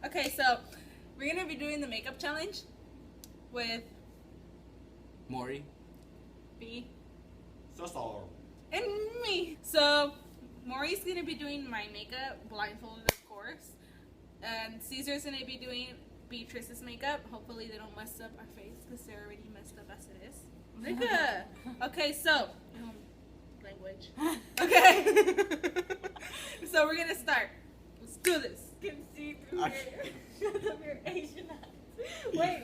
Okay, so we're gonna be doing the makeup challenge with Maury. B So. and me. So Maury's gonna be doing my makeup blindfolded, of course, and Caesar's gonna be doing Beatrice's makeup. Hopefully they don't mess up our face because they're already messed up as it is. Nigga. Okay, so language. Okay. So we're gonna start. Let's do this. Can see through your Asian eyes. Wait.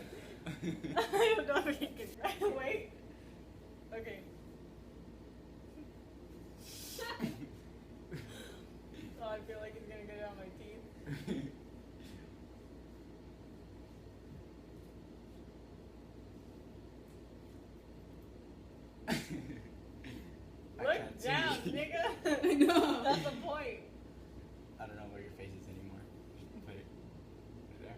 I don't know if you can. Wait. Okay. Oh, I feel like it's gonna go down my teeth. Look down, nigga. I know. That's the point. I don't know where your face is anymore. Put it there.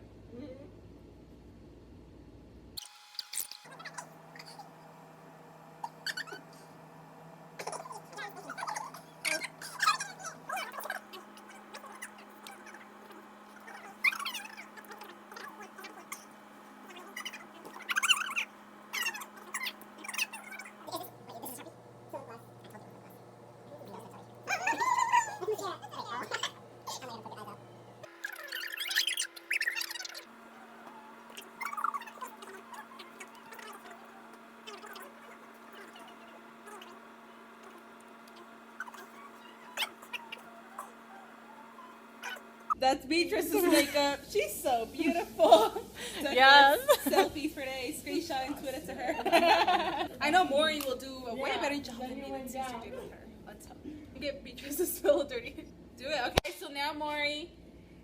That's Beatrice's makeup. She's so beautiful. Yes. Selfie for today. Screenshot and tweet it to her. I know Maury will do a way better job than me than Caesar did with her. Let's hope. Get Beatrice's spill dirty. Do it. Okay, so now Maury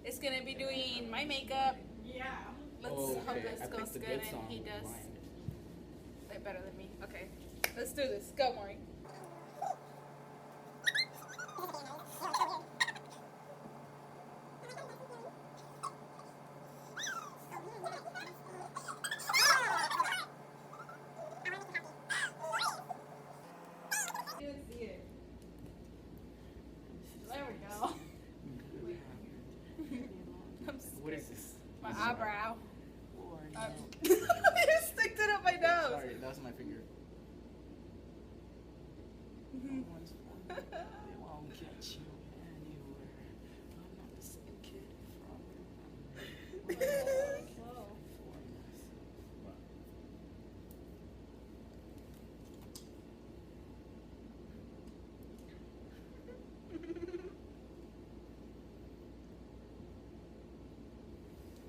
is going to be doing my makeup. Yeah. Let's Oh, hope okay. this I goes picked the good good and song, he does Blind. it better than me. Okay, let's do this. Go, Maury. There we go. What is this? My This is eyebrow. our- You sticked it up my nose. Sorry, that was my finger. Mhm. They won't get you anywhere. I'm not the same kid from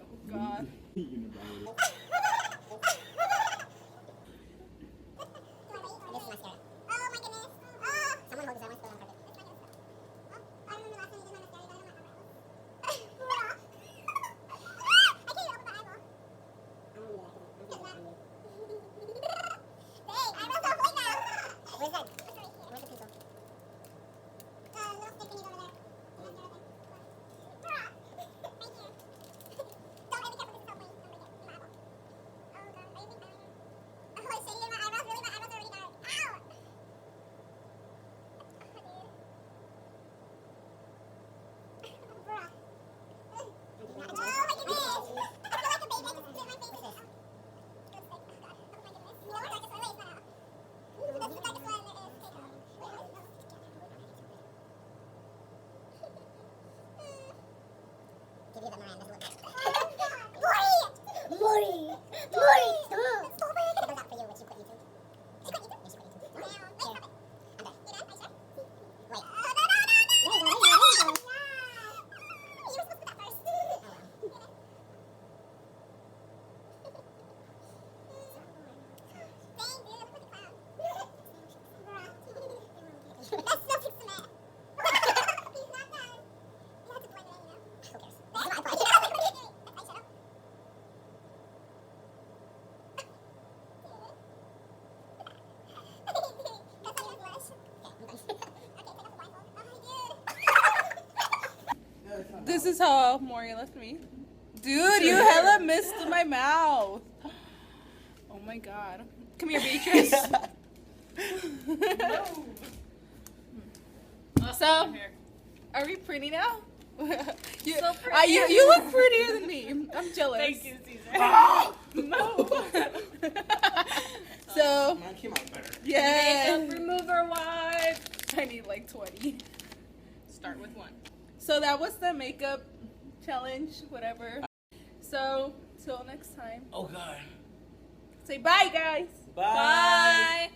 Oh God. This is how Maury left me. Dude, you hella missed my mouth. Oh my God. Come here, Beatrice. So, are we pretty now? you, So pretty. you look prettier than me. I'm jealous. Thank you, Caesar. Ah! No. So, Mine came out better. yeah. Makeup remover wipe. I need like 20. Start with one. So that was the makeup challenge, whatever. So, till next time. Oh God. Say bye, guys. Bye. Bye.